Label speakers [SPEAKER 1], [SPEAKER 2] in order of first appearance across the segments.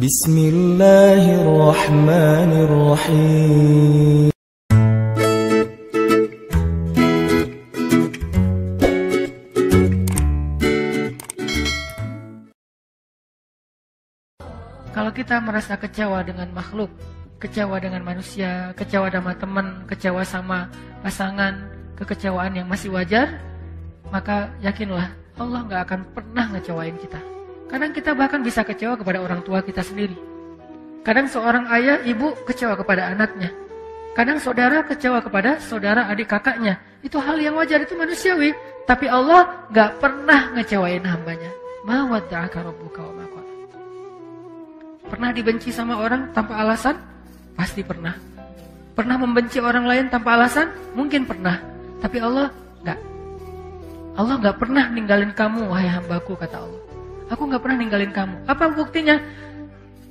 [SPEAKER 1] Bismillahirrahmanirrahim.
[SPEAKER 2] Kalau kita merasa kecewa dengan makhluk, kecewa dengan manusia, kecewa sama teman, kecewa sama pasangan, kekecewaan yang masih wajar, maka yakinlah Allah gak akan pernah ngecewain kita. Kadang kita bahkan bisa kecewa kepada orang tua kita sendiri. Kadang seorang ayah, ibu kecewa kepada anaknya. Kadang saudara kecewa kepada saudara, adik, kakaknya. Itu hal yang wajar, itu manusiawi. Tapi Allah gak pernah ngecewain hambanya. Ma wadda'aka rabbuka wa ma qala. Pernah dibenci sama orang tanpa alasan? Pasti pernah. Pernah membenci orang lain tanpa alasan? Mungkin pernah. Tapi Allah gak. Allah gak pernah ninggalin kamu, wahai hambaku, kata Allah. Aku gak pernah ninggalin kamu. Apa buktinya?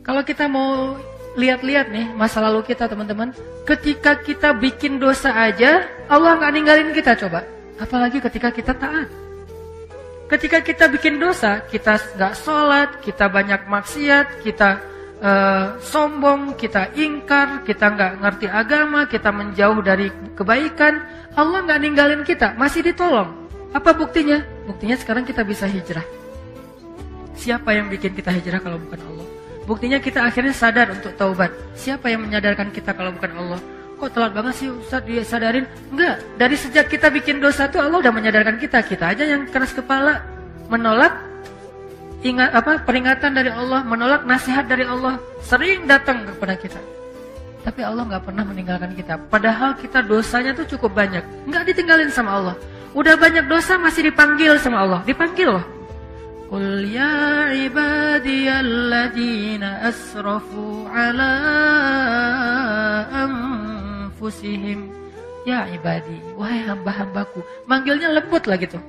[SPEAKER 2] Kalau kita mau lihat-lihat nih masa lalu kita, teman-teman, ketika kita bikin dosa aja Allah gak ninggalin kita, coba. Apalagi ketika kita taat. Ketika kita bikin dosa, kita gak sholat, kita banyak maksiat, kita sombong, kita ingkar, kita gak ngerti agama, kita menjauh dari kebaikan, Allah gak ninggalin kita, masih ditolong. Apa buktinya? Buktinya sekarang kita bisa hijrah. Siapa yang bikin kita hijrah kalau bukan Allah? Buktinya kita akhirnya sadar untuk taubat. Siapa yang menyadarkan kita kalau bukan Allah? Kok telat banget sih Ustaz disadarin? Enggak, dari sejak kita bikin dosa itu Allah udah menyadarkan kita. Kita aja yang keras kepala, menolak peringatan dari Allah, menolak nasihat dari Allah, sering datang kepada kita. Tapi Allah gak pernah meninggalkan kita. Padahal kita dosanya tuh cukup banyak, gak ditinggalin sama Allah. Udah banyak dosa masih dipanggil sama Allah. Dipanggil loh. Qul ya ibadiyalladzina asrafu ala anfusihim. Ya ibadi, wahai hamba-hambaku. Manggilnya lembut lah gitu.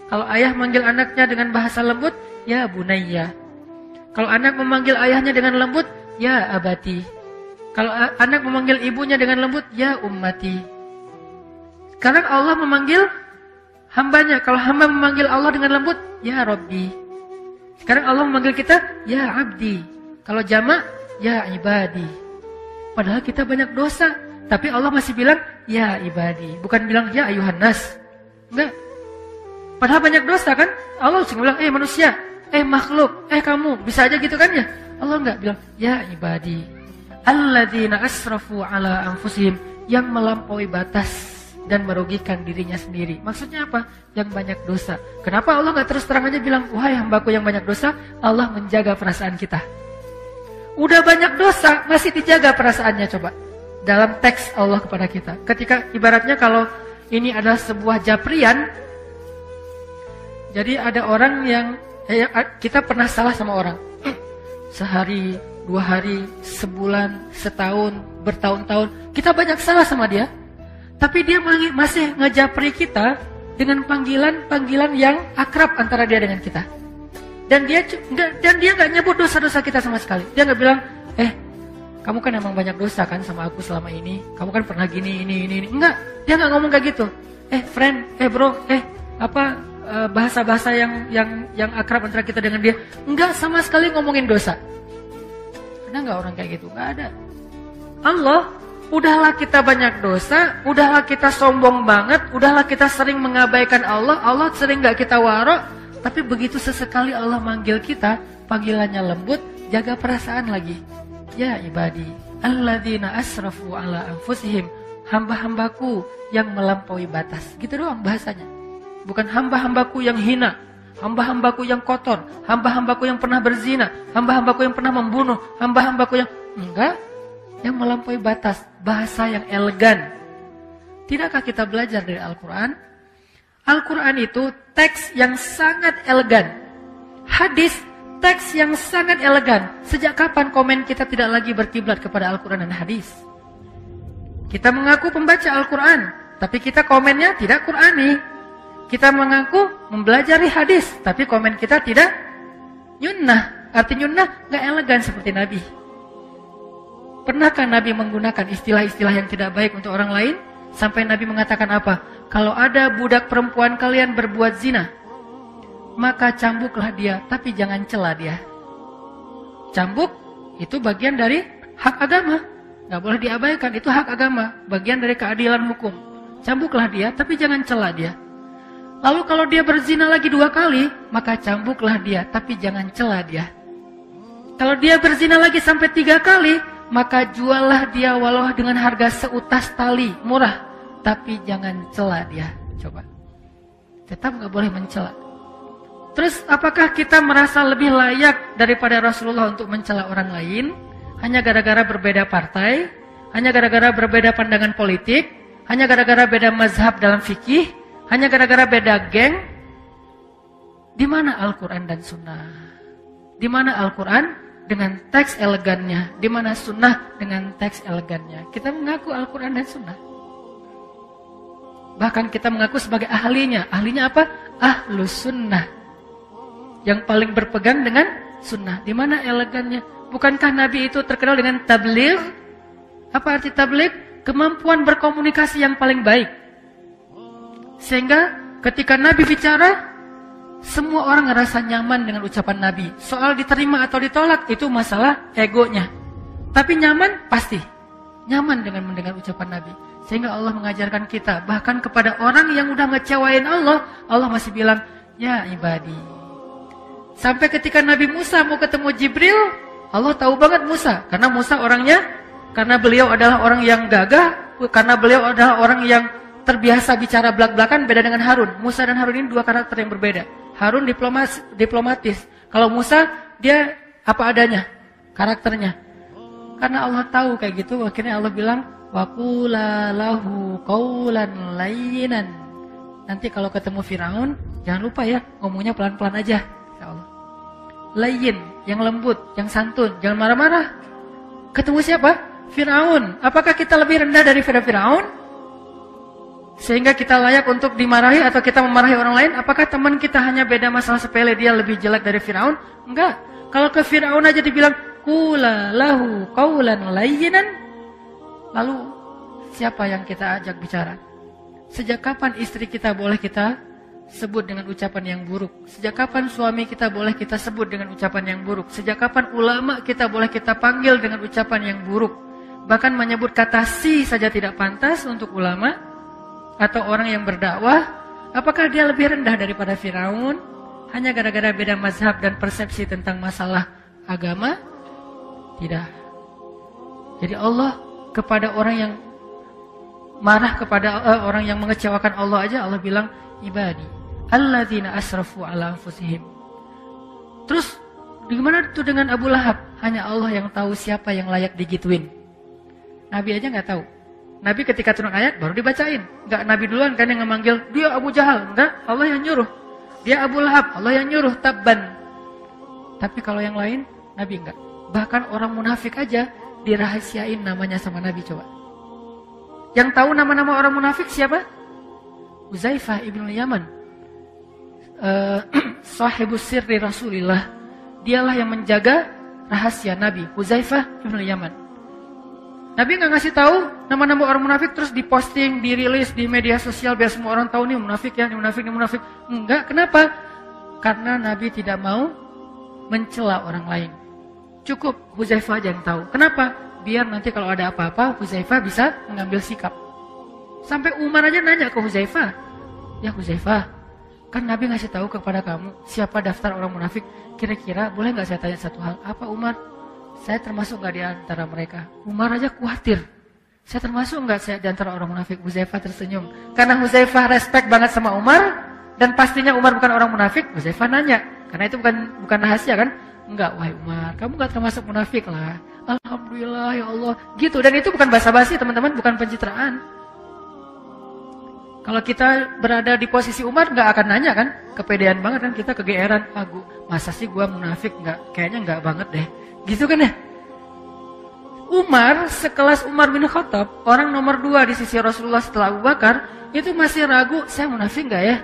[SPEAKER 2] Kalau ayah manggil anaknya dengan bahasa lembut, ya bunayya. Kalau anak memanggil ayahnya dengan lembut, ya abati. Kalau anak memanggil ibunya dengan lembut, ya ummati. Sekarang Allah memanggil hambanya. Kalau hamba memanggil Allah dengan lembut, ya Rabbi. Sekarang Allah memanggil kita, ya Abdi. Kalau jamak, ya Ibadi. Padahal kita banyak dosa, tapi Allah masih bilang, ya Ibadi. Bukan bilang, ya Ayuhan Nas. Enggak. Padahal banyak dosa kan? Allah langsung bilang, manusia, makhluk, kamu. Bisa aja gitu kan ya? Allah enggak bilang, ya Ibadi. Alladzina asrafu ala anfusihim. Yang melampaui batas dan merugikan dirinya sendiri. Maksudnya apa? Yang banyak dosa. Kenapa Allah gak terus terang aja bilang, wahai hambaku yang banyak dosa? Allah menjaga perasaan kita. Udah banyak dosa, masih dijaga perasaannya, coba. Dalam teks Allah kepada kita. Ketika ibaratnya kalau ini adalah sebuah japrian, jadi ada orang yang kita pernah salah sama orang. Sehari, 2 hari, sebulan, setahun, bertahun-tahun, kita banyak salah sama dia. Tapi dia masih ngejapri kita dengan panggilan-panggilan yang akrab antara dia dengan kita. Dan dia nggak nyebut dosa-dosa kita sama sekali. Dia nggak bilang, kamu kan emang banyak dosa kan sama aku selama ini. Kamu kan pernah gini, ini. Enggak, dia nggak ngomong kayak gitu. Friend, bro, bahasa-bahasa yang akrab antara kita dengan dia. Enggak sama sekali ngomongin dosa. Ada nggak orang kayak gitu? Nggak ada. Allah, udahlah kita banyak dosa, udahlah kita sombong banget, udahlah kita sering mengabaikan Allah, Allah sering gak kita warok, tapi begitu sesekali Allah manggil kita, panggilannya lembut, jaga perasaan lagi. Ya ibadi, alladzina asrafu ala anfusihim, hamba-hambaku yang melampaui batas. Gitu doang bahasanya. Bukan hamba-hambaku yang hina, hamba-hambaku yang kotor, hamba-hambaku yang pernah berzina, hamba-hambaku yang pernah membunuh, hamba-hambaku yang... Enggak. Yang melampaui batas, bahasa yang elegan. Tidakkah kita belajar dari Al-Quran? Al-Quran itu teks yang sangat elegan. Hadis, teks yang sangat elegan. Sejak kapan komen kita tidak lagi berkiblat kepada Al-Quran dan hadis? Kita mengaku pembaca Al-Quran, tapi kita komennya tidak Qurani. Kita mengaku mempelajari hadis, tapi komen kita tidak nyunnah. Arti nyunnah gak elegan seperti Nabi. Pernahkah Nabi menggunakan istilah-istilah yang tidak baik untuk orang lain? Sampai Nabi mengatakan apa? Kalau ada budak perempuan kalian berbuat zina, maka cambuklah dia, tapi jangan cela dia. Cambuk itu bagian dari hak agama. Nggak boleh diabaikan, itu hak agama. Bagian dari keadilan hukum. Cambuklah dia, tapi jangan cela dia. Lalu kalau dia berzina lagi 2 kali, maka cambuklah dia, tapi jangan cela dia. Kalau dia berzina lagi sampai 3 kali, maka juallah dia walau dengan harga seutas tali, murah. Tapi jangan cela dia. Coba. Tetap nggak boleh mencela. Terus apakah kita merasa lebih layak daripada Rasulullah untuk mencela orang lain? Hanya gara-gara berbeda partai? Hanya gara-gara berbeda pandangan politik? Hanya gara-gara beda mazhab dalam fikih? Hanya gara-gara beda geng? Di mana Al-Quran dan Sunnah? Di mana Al-Quran dengan teks elegannya? Di mana Sunnah dengan teks elegannya? Kita mengaku Al-Quran dan Sunnah. Bahkan kita mengaku sebagai ahlinya. Ahlinya apa? Ahlus Sunnah. Yang paling berpegang dengan Sunnah. Di mana elegannya? Bukankah Nabi itu terkenal dengan tabligh? Apa arti tabligh? Kemampuan berkomunikasi yang paling baik. Sehingga ketika Nabi bicara, semua orang ngerasa nyaman dengan ucapan Nabi. Soal diterima atau ditolak, itu masalah egonya. Tapi nyaman, pasti. Nyaman dengan mendengar ucapan Nabi. Sehingga Allah mengajarkan kita, bahkan kepada orang yang udah ngecewain Allah, Allah masih bilang, ya ibadi. Sampai ketika Nabi Musa mau ketemu Jibril, Allah tahu banget Musa. Karena Musa orangnya, karena beliau adalah orang yang gagah, karena beliau adalah orang yang terbiasa bicara belak-belakan, beda dengan Harun. Musa dan Harun ini 2 karakter yang berbeda. Harun diplomatis. Kalau Musa, dia apa adanya, karakternya. Karena Allah tahu kayak gitu, akhirnya Allah bilang, waqula lahu qawlan layyinan. Nanti kalau ketemu Firaun, jangan lupa ya, ngomongnya pelan-pelan aja. Ya Allah. Layyin, yang lembut, yang santun, jangan marah-marah. Ketemu siapa? Firaun. Apakah kita lebih rendah dari Firaun? Sehingga kita layak untuk dimarahi atau kita memarahi orang lain? Apakah teman kita hanya beda masalah sepele, dia lebih jelek dari Firaun? Enggak. Kalau ke Firaun aja dibilang, qula lahu qawlan layyinan. Lalu siapa yang kita ajak bicara? Sejak kapan istri kita boleh kita sebut dengan ucapan yang buruk? Sejak kapan suami kita boleh kita sebut dengan ucapan yang buruk? Sejak kapan ulama kita boleh kita panggil dengan ucapan yang buruk? Bahkan menyebut kata si saja tidak pantas untuk ulama atau orang yang berdakwah. Apakah dia lebih rendah daripada Firaun? Hanya gara-gara beda mazhab dan persepsi tentang masalah agama? Tidak. Jadi Allah kepada orang yang marah, kepada orang yang mengecewakan Allah aja, Allah bilang, ibadi alladzina asrafu ala anfusihim. Terus gimana itu dengan Abu Lahab? Hanya Allah yang tahu siapa yang layak digituin. Nabi aja nggak tahu. Nabi ketika turun ayat baru dibacain. Nggak Nabi duluan kan yang memanggil, dia Abu Jahal. Enggak, Allah yang nyuruh. Dia Abu Lahab, Allah yang nyuruh, tabban. Tapi kalau yang lain, Nabi enggak. Bahkan orang munafik aja dirahasiain namanya sama Nabi, coba. Yang tahu nama-nama orang munafik siapa? Huzaifah ibn Yaman. Sahibus sirri Rasulillah. Dialah yang menjaga rahasia Nabi, Huzaifah ibn Yaman. Nabi nggak ngasih tahu nama-nama orang munafik terus diposting, dirilis di media sosial biar semua orang tahu nih munafik ya, nih munafik, nih munafik. Enggak, kenapa? Karena Nabi tidak mau mencela orang lain. Cukup Huzaifah aja yang tahu. Kenapa? Biar nanti kalau ada apa-apa Huzaifah bisa mengambil sikap. Sampai Umar aja nanya ke Huzaifah, ya Huzaifah, kan Nabi ngasih tahu kepada kamu siapa daftar orang munafik. Kira-kira boleh nggak saya tanya satu hal? Apa Umar? Saya termasuk nggak di antara mereka? Umar aja khawatir. Saya termasuk nggak saya di antara orang munafik? Huzaifah tersenyum. Karena Huzaifah respect banget sama Umar dan pastinya Umar bukan orang munafik. Huzaifah nanya, karena itu bukan rahasia kan? Enggak, wahai Umar, kamu nggak termasuk munafik lah. Alhamdulillah ya Allah. Gitu, dan itu bukan basa-basi teman-teman, bukan pencitraan. Kalau kita berada di posisi Umar nggak akan nanya kan? Kepedean banget kan, kita kegeeran. Masa sih gua munafik? Kayaknya nggak banget deh. Gitu kan ya? Umar, sekelas Umar bin Khattab, orang nomor 2 di sisi Rasulullah setelah Abu Bakar, itu masih ragu, saya munafik nggak ya?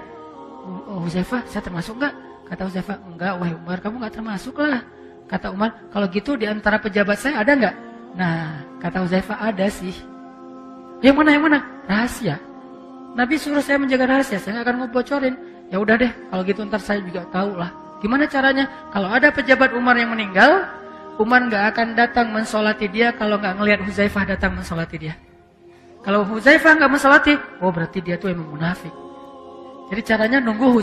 [SPEAKER 2] Huzaifah, saya termasuk nggak? Kata Huzaifah, enggak, wahai Umar, kamu nggak termasuk lah. Kata Umar, kalau gitu di antara pejabat saya ada nggak? Nah, kata Huzaifah, ada sih. Yang mana? Rahasia. Nabi suruh saya menjaga rahasia, saya nggak akan ngebocorin. Ya udah deh, kalau gitu ntar saya juga tahu lah. Gimana caranya? Kalau ada pejabat Umar yang meninggal, Umar nggak akan datang mensolati dia kalau nggak ngelihat Huzaifah datang mensolati dia. Kalau Huzaifah nggak mensolati, oh berarti dia tuh emang munafik. Jadi caranya nunggu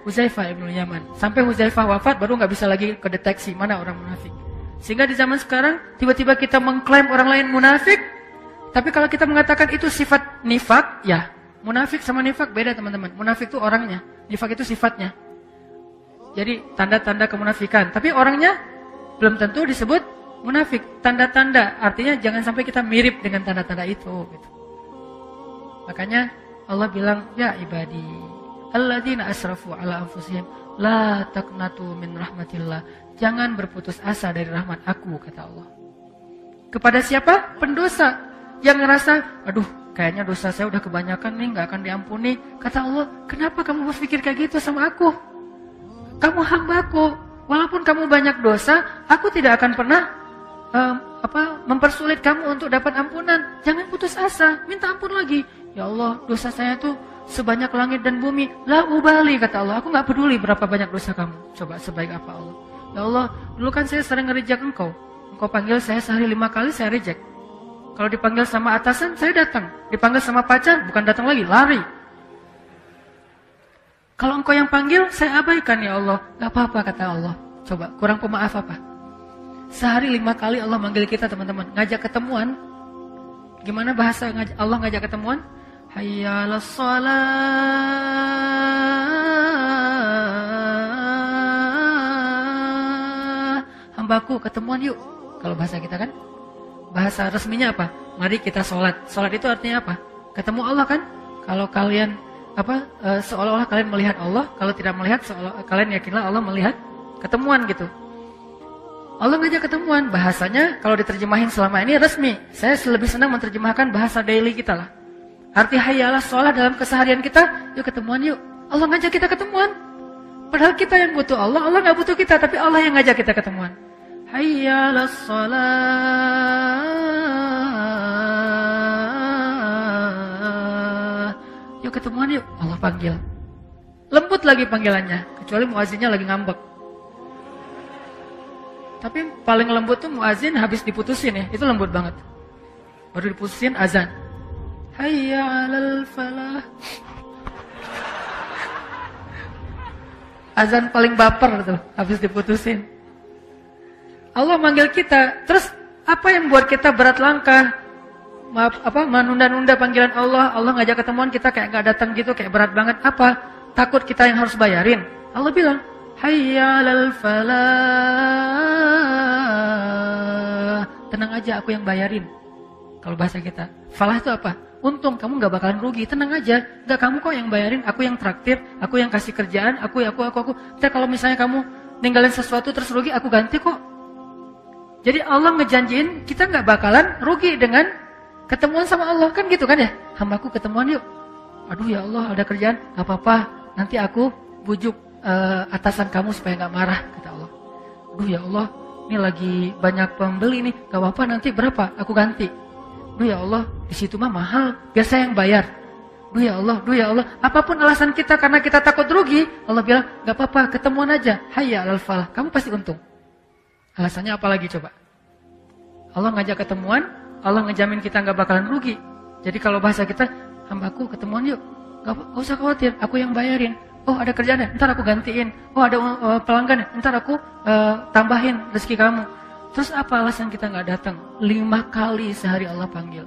[SPEAKER 2] Huzaifah ibn Yaman. Sampai Huzaifah wafat baru nggak bisa lagi kedeteksi mana orang munafik. Sehingga di zaman sekarang tiba-tiba kita mengklaim orang lain munafik. Tapi kalau kita mengatakan itu sifat nifak, ya munafik sama nifak beda teman-teman. Munafik itu orangnya, nifak itu sifatnya. Jadi tanda-tanda kemunafikan. Tapi orangnya belum tentu disebut munafik. Tanda-tanda artinya jangan sampai kita mirip dengan tanda-tanda itu. Gitu. Makanya Allah bilang, ya ibadi, alladzina asrafu ala anfusihim, la taqnatu min rahmatillah. Jangan berputus asa dari rahmat aku, kata Allah. Kepada siapa? Pendosa. Yang ngerasa, aduh kayaknya dosa saya udah kebanyakan nih, gak akan diampuni. Kata Allah, kenapa kamu berpikir kayak gitu sama aku? Kamu hambaku, walaupun kamu banyak dosa, aku tidak akan pernah mempersulit kamu untuk dapat ampunan. Jangan putus asa, minta ampun lagi. Ya Allah, dosa saya tuh sebanyak langit dan bumi. La ubali, kata Allah, aku gak peduli berapa banyak dosa kamu. Coba sebaik apa Allah. Ya Allah, dulu kan saya sering nge-reject engkau. Engkau panggil saya sehari 5 kali, saya reject. Kalau dipanggil sama atasan, saya datang. Dipanggil sama pacar, bukan datang lagi, lari. Kalau engkau yang panggil, saya abaikan ya Allah. Gak apa-apa, kata Allah. Coba, kurang pemaaf apa? Sehari 5 kali Allah manggil kita, teman-teman. Ngajak ketemuan. Gimana bahasa Allah ngajak ketemuan? Hayya 'alas shalah. Hambaku, ketemuan yuk. Kalau bahasa kita kan? Bahasa resminya apa? Mari kita sholat. Sholat itu artinya apa? Ketemu Allah kan? Kalau kalian seolah-olah kalian melihat Allah, kalau tidak melihat kalian yakinlah Allah melihat, ketemuan gitu. Allah ngajak ketemuan, bahasanya kalau diterjemahin selama ini resmi. Saya lebih senang menerjemahkan bahasa daily kita lah. Arti hayya 'alas shalah dalam keseharian kita, yuk ketemuan yuk. Allah ngajak kita ketemuan. Padahal kita yang butuh Allah, Allah nggak butuh kita, tapi Allah yang ngajak kita ketemuan. Hayya 'alas shalah. Yuk ketemuan yuk, Allah panggil. Lembut lagi panggilannya, kecuali muazinnya lagi ngambek. Tapi paling lembut tuh muazin habis diputusin ya, itu lembut banget. Baru diputusin azan. Hayya 'alal falah. Azan paling baper tuh, habis diputusin. Allah manggil kita, terus apa yang buat kita berat langkah? Menunda-nunda panggilan Allah. Allah ngajak ketemuan kita kayak gak datang gitu, kayak berat banget. Apa? Takut kita yang harus bayarin. Allah bilang, hayya 'alal falah. Tenang aja, aku yang bayarin. Kalau bahasa kita, falah itu apa? Untung, kamu gak bakalan rugi, tenang aja. Gak kamu kok yang bayarin, aku yang traktir, aku yang kasih kerjaan, aku. Ntar kalau misalnya kamu ninggalin sesuatu terus rugi, aku ganti kok. Jadi Allah ngejanjiin kita gak bakalan rugi dengan ketemuan sama Allah, kan gitu kan ya? Hambaku ketemuan yuk. Aduh ya Allah, ada kerjaan, gak apa-apa. Nanti aku bujuk atasan kamu supaya gak marah, kata Allah. Aduh ya Allah, ini lagi banyak pembeli nih, gak apa-apa, nanti berapa? Aku ganti. Duh ya Allah, di situ mah mahal, biar saya yang bayar. Duh ya Allah. Apapun alasan kita karena kita takut rugi, Allah bilang, gak apa-apa, ketemuan aja. Hayya 'alal falah, kamu pasti untung. Alasannya apa lagi coba? Allah ngajak ketemuan, Allah ngejamin kita gak bakalan rugi. Jadi kalau bahasa kita, hambaku ketemuan yuk. Gak usah khawatir, aku yang bayarin. Oh ada kerjaan ya, ntar aku gantiin. Oh ada pelanggan ya, ntar aku tambahin rezeki kamu. Terus apa alasan kita gak datang? 5 kali sehari Allah panggil.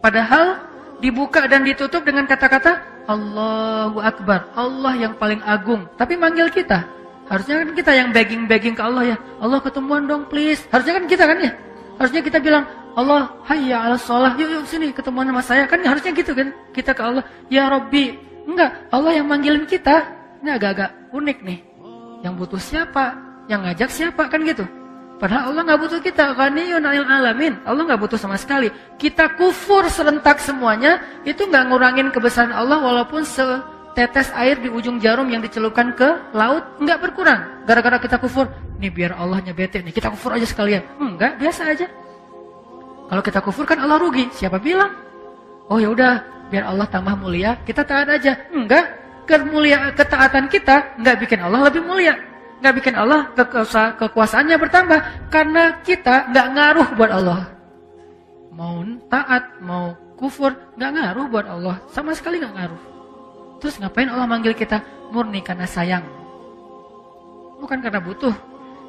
[SPEAKER 2] Padahal dibuka dan ditutup dengan kata-kata Allahu Akbar, Allah yang paling agung. Tapi manggil kita. Harusnya kan kita yang begging ke Allah ya. Allah ketemuan dong please. Harusnya kan kita kan ya. Harusnya kita bilang Allah hayya 'alas shalah. Yuk sini ketemuan sama saya. Kan harusnya gitu kan. Kita ke Allah, ya Rabbi. Enggak, Allah yang manggilin kita. Ini agak-agak unik nih. Yang butuh siapa? Yang ngajak siapa? Kan gitu. Padahal Allah gak butuh kita. Ghaniyun 'anil alamin. Allah gak butuh sama sekali. Kita kufur serentak semuanya. Itu gak ngurangin kebesaran Allah. Walaupun setetes air di ujung jarum yang dicelupkan ke laut. Gak berkurang. Gara-gara kita kufur. Nih biar Allahnya bete nih. Kita kufur aja sekalian. Enggak, biasa aja. Kalau kita kufur kan Allah rugi. Siapa bilang? Oh ya udah, biar Allah tambah mulia, kita taat aja. Enggak, ketaatan kita enggak bikin Allah lebih mulia. Nggak bikin Allah kekuasaannya bertambah. Karena kita nggak ngaruh buat Allah. Mau taat, mau kufur, nggak ngaruh buat Allah. Sama sekali nggak ngaruh. Terus ngapain Allah manggil kita? Murni karena sayang. Bukan karena butuh.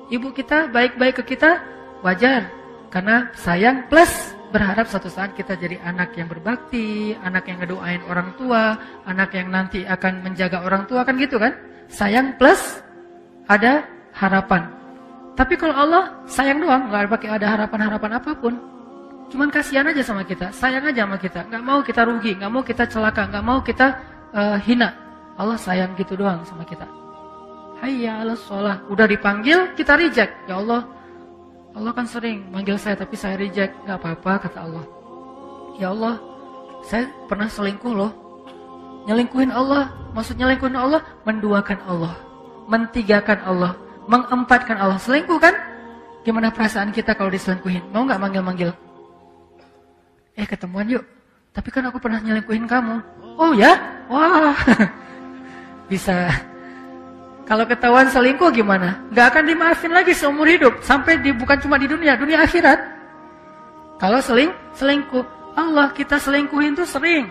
[SPEAKER 2] Ibu kita baik-baik ke kita, wajar. Karena sayang plus berharap suatu saat kita jadi anak yang berbakti, anak yang ngedoain orang tua, anak yang nanti akan menjaga orang tua, kan gitu kan? Sayang plus ada harapan. Tapi kalau Allah sayang doang, nggak pakai ada harapan-harapan apapun. Cuman kasihan aja sama kita, sayang aja sama kita. Nggak mau kita rugi, nggak mau kita celaka, nggak mau kita hina. Allah sayang gitu doang sama kita. Hayya 'alas shalah, udah dipanggil kita reject. Ya Allah, Allah kan sering manggil saya tapi saya reject. Nggak apa-apa kata Allah. Ya Allah, saya pernah selingkuh loh. Nyelingkuhin Allah, maksud nyelingkuhin Allah, menduakan Allah, mentigakan Allah, mengempatkan Allah. Selingkuh kan? Gimana perasaan kita kalau diselingkuhin? Mau nggak manggil-manggil? Ketemuan yuk. Tapi kan aku pernah nyelingkuhin kamu. Oh ya? Wah. Bisa. Kalau ketahuan selingkuh gimana? Gak akan dimaafin lagi seumur hidup. Sampai bukan cuma di dunia akhirat. Kalau selingkuh. Allah kita selingkuhin tuh sering.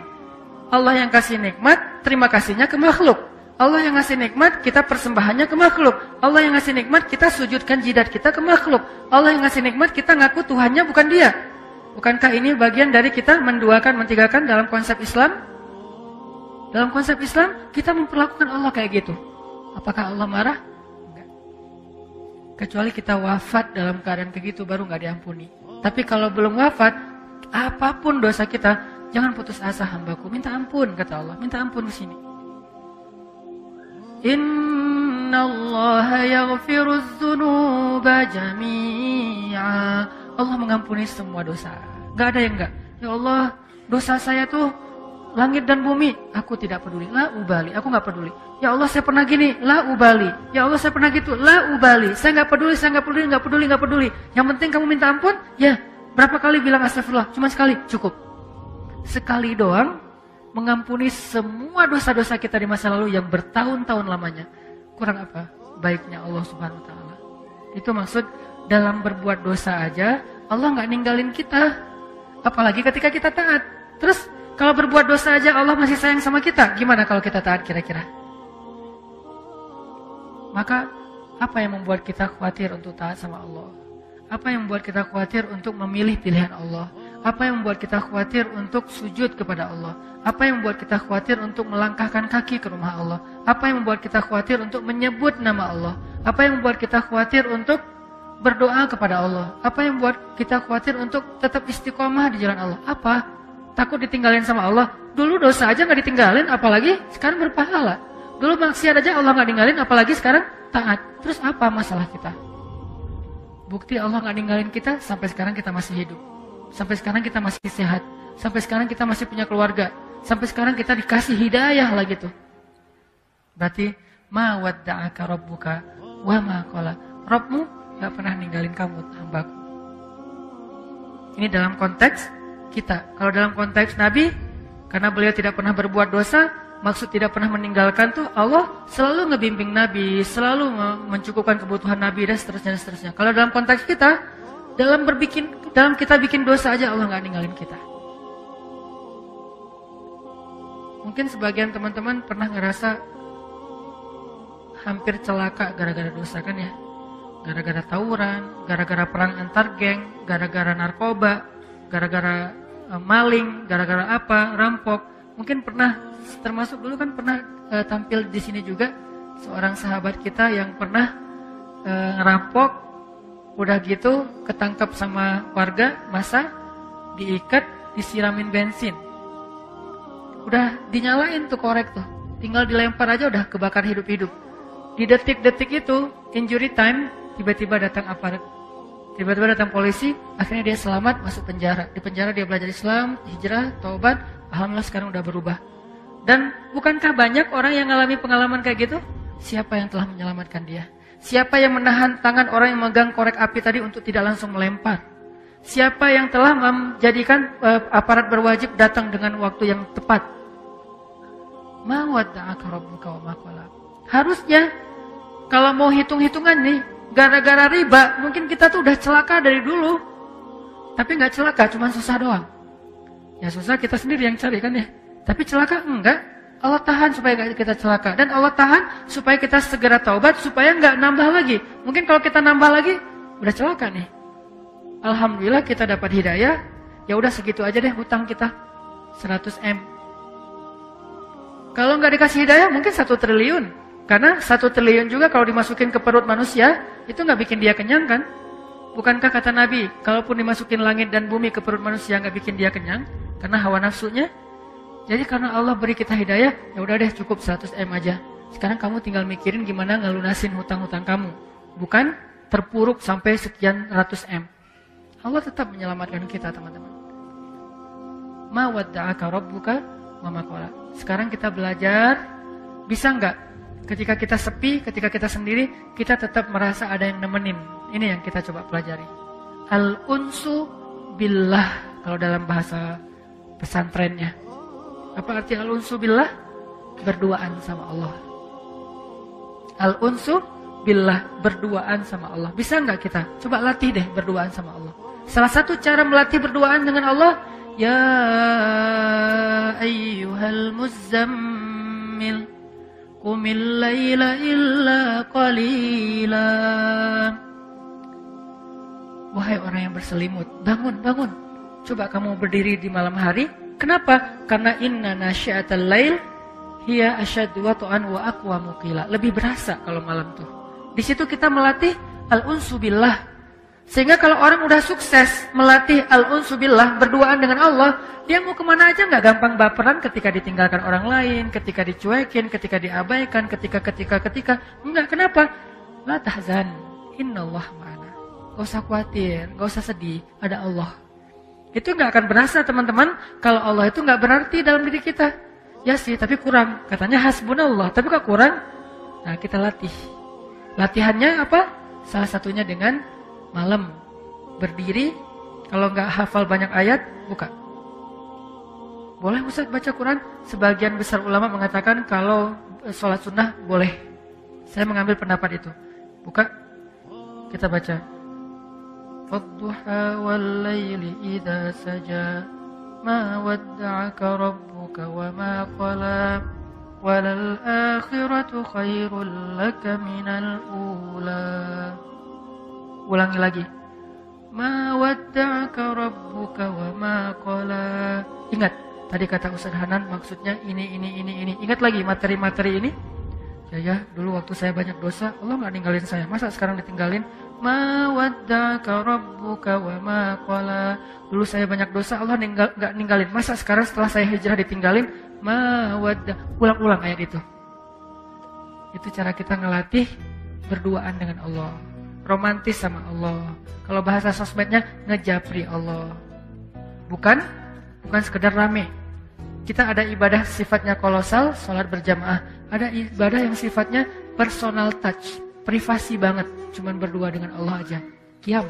[SPEAKER 2] Allah yang kasih nikmat, terima kasihnya ke makhluk. Allah yang ngasih nikmat, kita persembahannya ke makhluk. Allah yang ngasih nikmat, kita sujudkan jidat kita ke makhluk. Allah yang ngasih nikmat, kita ngaku Tuhannya bukan dia. Bukankah ini bagian dari kita menduakan, mentigakan dalam konsep Islam? Dalam konsep Islam, kita memperlakukan Allah kayak gitu. Apakah Allah marah? Enggak. Kecuali kita wafat dalam keadaan kayak gitu, baru nggak diampuni. Tapi kalau belum wafat, apapun dosa kita, jangan putus asa hambaku. Minta ampun, kata Allah. Minta ampun di sini. Innallaha yaghfiruz dzunuba jami'a. Allah mengampuni semua dosa. Gak ada yang enggak. Ya Allah, dosa saya tuh langit dan bumi. Aku tidak peduli. La ubali. Aku gak peduli. Ya Allah, saya pernah gini. La ubali. Ya Allah, saya pernah gitu. La ubali. Saya gak peduli, saya gak peduli, gak peduli, gak peduli. Yang penting kamu minta ampun. Ya, berapa kali bilang astagfirullah? Cuma sekali. Cukup. Sekali doang mengampuni semua dosa-dosa kita di masa lalu yang bertahun-tahun lamanya. Kurang apa? Baiknya Allah Subhanahu wa taala. Itu maksud dalam berbuat dosa aja Allah nggak ninggalin kita. Apalagi ketika kita taat. Terus kalau berbuat dosa aja Allah masih sayang sama kita. Gimana kalau kita taat kira-kira? Maka apa yang membuat kita khawatir untuk taat sama Allah? Apa yang membuat kita khawatir untuk memilih pilihan Allah? Apa yang membuat kita khawatir untuk sujud kepada Allah? Apa yang membuat kita khawatir untuk melangkahkan kaki ke rumah Allah? Apa yang membuat kita khawatir untuk menyebut nama Allah? Apa yang membuat kita khawatir untuk berdoa kepada Allah? Apa yang membuat kita khawatir untuk tetap istiqomah di jalan Allah? Apa? Takut ditinggalin sama Allah? Dulu dosa aja gak ditinggalin, apalagi sekarang berpahala. Dulu maksiat aja Allah gak ninggalin, apalagi sekarang taat. Terus apa masalah kita? Bukti Allah gak ninggalin kita, sampai sekarang kita masih hidup. Sampai sekarang kita masih sehat. Sampai sekarang kita masih punya keluarga. Sampai sekarang kita dikasih hidayah lagi tuh. Berarti ma wadda'aka rabbuka wa ma qala. Rabbmu gak pernah ninggalin kamu, hambaku. Ini dalam konteks kita. Kalau dalam konteks Nabi, karena beliau tidak pernah berbuat dosa, maksud tidak pernah meninggalkan tuh Allah selalu ngebimbing Nabi, selalu mencukupkan kebutuhan Nabi dan seterusnya dan seterusnya. Kalau dalam konteks kita, dalam kita bikin dosa aja Allah nggak ninggalin kita. Mungkin sebagian teman-teman pernah ngerasa hampir celaka gara-gara dosa kan ya? Gara-gara tawuran, gara-gara perang antar geng, gara-gara narkoba, gara-gara maling, gara-gara apa, rampok. Mungkin pernah, termasuk dulu kan pernah tampil di sini juga seorang sahabat kita yang pernah ngerampok, udah gitu ketangkap sama warga, masa diikat, disiramin bensin. Udah dinyalain tuh korek tuh, tinggal dilempar aja udah kebakar hidup-hidup. Di detik-detik itu, injury time, tiba-tiba datang aparat. Tiba-tiba datang polisi, akhirnya dia selamat masuk penjara. Di penjara dia belajar Islam, hijrah, taubat, alhamdulillah sekarang udah berubah. Dan bukankah banyak orang yang mengalami pengalaman kayak gitu? Siapa yang telah menyelamatkan dia? Siapa yang menahan tangan orang yang memegang korek api tadi untuk tidak langsung melempar? Siapa yang telah menjadikan aparat berwajib datang dengan waktu yang tepat? Ma wadda'aka rabbuka wa ma qala. Harusnya Kalau mau hitung-hitungan nih, gara-gara riba, mungkin kita tuh udah celaka dari dulu. Tapi nggak celaka, cuma susah doang. Ya susah kita sendiri yang cari kan ya. Tapi celaka enggak. Allah tahan supaya nggak kita celaka. Dan Allah tahan supaya kita segera taubat, supaya nggak nambah lagi. Mungkin kalau kita nambah lagi, udah celaka nih. Alhamdulillah kita dapat hidayah. Ya udah segitu aja deh hutang kita, 100 M. Kalau nggak dikasih hidayah, mungkin 1 triliun. Karena 1 triliun juga kalau dimasukin ke perut manusia, itu nggak bikin dia kenyang kan? Bukankah kata Nabi, kalaupun dimasukin langit dan bumi ke perut manusia nggak bikin dia kenyang? Karena hawa nafsunya. Jadi karena Allah beri kita hidayah, ya udah deh cukup 100 M aja. Sekarang kamu tinggal mikirin gimana ngelunasin hutang-hutang kamu. Bukan terpuruk sampai sekian ratus M. Allah tetap menyelamatkan kita teman-teman. Ma wadda'aka rabbuka wa ma qala. Sekarang kita belajar, bisa nggak? Ketika kita sepi, ketika kita sendiri, kita tetap merasa ada yang nemenin. Ini yang kita coba pelajari. Al-unsu billah, kalau dalam bahasa pesantrennya. Apa arti al-unsu billah? Berduaan sama Allah. Al-unsu billah, berduaan sama Allah. Bisa nggak kita? Coba latih deh berduaan sama Allah. Salah satu cara melatih berduaan dengan Allah, ya ayyuhal muzammil Qumil layla illa qalila. Wahai orang yang berselimut, bangun, bangun. Coba kamu berdiri di malam hari. Kenapa? Karena inna nasyi'atal lail hiya asyaddu wat'an wa aqwamu qila. Lebih berasa kalau malam tuh. Di situ kita melatih al-unsu billah. Sehingga kalau orang udah sukses melatih al-unsu billah, berduaan dengan Allah, dia mau kemana aja nggak gampang baperan ketika ditinggalkan orang lain, ketika dicuekin, ketika diabaikan, ketika. Enggak, kenapa? La tahzan, innallah ma'ana. Gak usah khawatir, gak usah sedih, ada Allah. Itu nggak akan berasa teman-teman, kalau Allah itu nggak berarti dalam diri kita. Ya sih, tapi kurang. Katanya hasbunallah, tapi kok kurang? Nah, kita latih. Latihannya apa? Salah satunya dengan malam berdiri, kalau nggak hafal banyak ayat, buka. Boleh Ustaz baca Quran? Sebagian besar ulama mengatakan kalau sholat sunnah boleh. Saya mengambil pendapat itu. Buka, kita baca. Wadduha wal layli idza saja ma wadda'aka rabbuka wa ma qala walal akhiratu khairul laka minal ula. Ulangi lagi. Ma wadda'aka rabbuka wa ma qala. Ingat, tadi kata Ustaz Hanan maksudnya ini. Ingat lagi materi-materi ini. Ya, dulu waktu saya banyak dosa, Allah enggak ninggalin saya. Masa sekarang ditinggalin? Ma wadda'aka rabbuka wa ma qala. Dulu saya banyak dosa, Allah enggak ninggalin. Masa sekarang setelah saya hijrah ditinggalin? Ma wadda. Ulang-ulang ayat itu. Itu cara kita ngelatih berduaan dengan Allah. Romantis sama Allah. Kalau bahasa sosmednya ngejapri Allah. Bukan sekedar rame. Kita ada ibadah sifatnya kolosal, sholat berjamaah. Ada ibadah yang sifatnya personal touch, privasi banget, cuman berdua dengan Allah aja. Qiyam,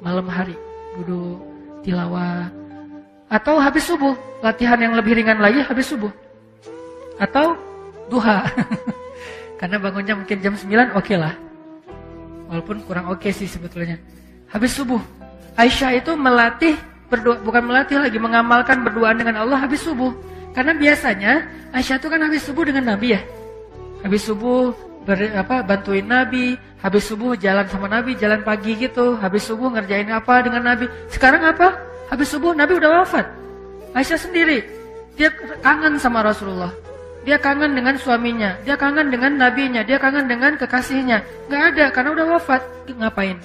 [SPEAKER 2] malam hari, duduk, tilawah. Atau habis subuh, latihan yang lebih ringan lagi habis subuh. Atau duha. Karena bangunnya mungkin jam 9, oke lah. Walaupun kurang oke sih sebetulnya. Habis subuh, Aisyah itu melatih berdoa, bukan melatih lagi, mengamalkan berduaan dengan Allah habis subuh. Karena biasanya Aisyah itu kan habis subuh dengan Nabi ya. Habis subuh bantuin Nabi, habis subuh jalan sama Nabi, jalan pagi gitu. Habis subuh ngerjain apa dengan Nabi. Sekarang apa? Habis subuh Nabi udah wafat. Aisyah sendiri, dia kangen sama Rasulullah. Dia kangen dengan suaminya, dia kangen dengan nabinya, dia kangen dengan kekasihnya. Gak ada, karena udah wafat. Ngapain?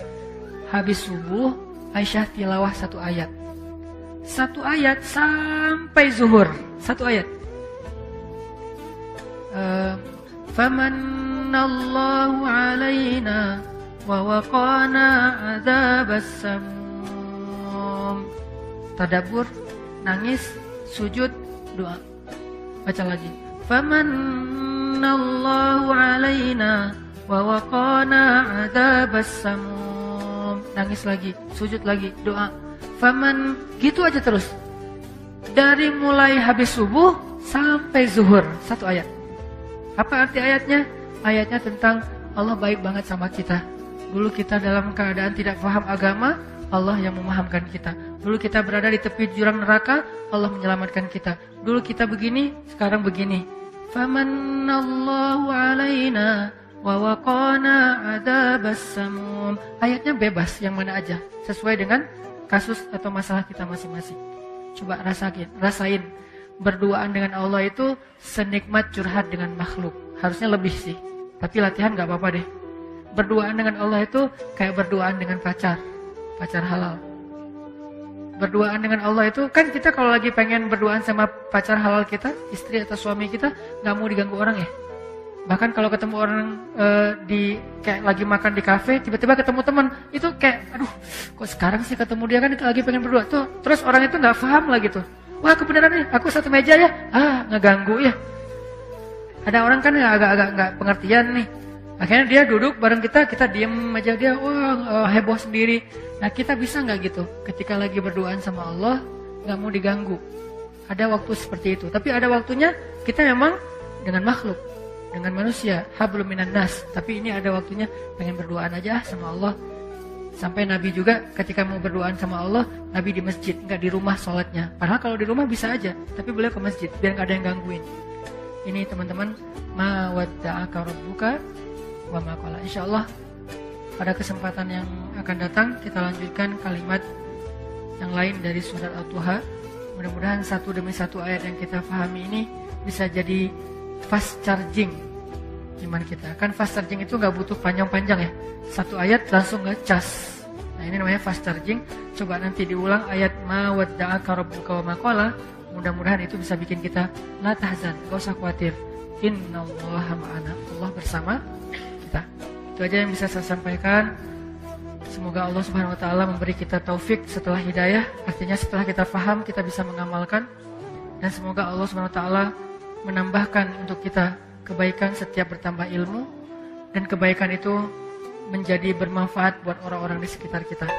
[SPEAKER 2] Habis subuh, Aisyah tilawah 1 ayat. 1 ayat sampai zuhur. 1 ayat. Famanallahu alaina wa waqana adzabas samum. Tadabbur, nangis, sujud, doa. Baca lagi. Famanallahu alaina wa waqana adzabas samum. Nangis lagi, sujud lagi, doa. Faman, gitu aja terus. Dari mulai habis subuh sampai zuhur, 1 ayat. Apa arti ayatnya? ayatnya tentang Allah baik banget sama kita. Dulu kita dalam keadaan tidak paham agama, Allah yang memahamkan kita. Dulu kita berada di tepi jurang neraka, Allah menyelamatkan kita. Dulu kita begini, sekarang begini. Famanallahu alaina wa waqana adzabas samum. Ayatnya bebas yang mana aja, sesuai dengan kasus atau masalah kita masing-masing. Coba rasain. Berduaan dengan Allah itu senikmat curhat dengan makhluk. Harusnya lebih sih, tapi latihan gak apa-apa deh. Berduaan dengan Allah itu kayak berduaan dengan pacar halal. Berduaan dengan Allah itu kan kita kalau lagi pengen berduaan sama pacar halal kita, istri atau suami kita, gak mau diganggu orang ya. Bahkan kalau ketemu orang di kayak lagi makan di kafe, tiba-tiba ketemu teman, itu kayak aduh, kok sekarang sih ketemu dia kan lagi pengen berdua tuh. Terus orang itu nggak paham lah gitu. Wah kebenaran nih, aku satu meja ya, ngeganggu ya. Ada orang kan agak-agak nggak pengertian nih. Akhirnya dia duduk bareng kita diem aja, dia heboh sendiri. Nah kita bisa nggak gitu? Ketika lagi berduaan sama Allah, nggak mau diganggu. Ada waktu seperti itu. Tapi ada waktunya kita memang dengan makhluk, dengan manusia, hablum minan nas. Tapi ini ada waktunya pengen berduaan aja sama Allah. Sampai Nabi juga ketika mau berduaan sama Allah, Nabi di masjid, nggak di rumah sholatnya. Padahal kalau di rumah bisa aja, tapi beliau ke masjid biar nggak ada yang gangguin. Ini teman-teman, ma wadda'aka rabbuka wa ma qala. Insyaallah pada kesempatan yang akan datang kita lanjutkan kalimat yang lain dari surat Al-Tuha. Mudah-mudahan satu demi satu ayat yang kita pahami ini bisa jadi fast charging iman kita. Kan fast charging itu nggak butuh panjang-panjang ya. Satu ayat langsung ngecas. Nah ini namanya fast charging. Coba nanti diulang ayat ma wadda'aka rabbuka wa ma qala. Mudah-mudahan itu bisa bikin kita la tahzan, gak usah khawatir. Innallaha ma'ana. Allah bersama kita. Itu aja yang bisa saya sampaikan. Semoga Allah Subhanahu wa taala memberi kita taufik setelah hidayah. Artinya setelah kita paham kita bisa mengamalkan. Dan semoga Allah Subhanahu wa taala menambahkan untuk kita kebaikan setiap bertambah ilmu, dan kebaikan itu menjadi bermanfaat buat orang-orang di sekitar kita.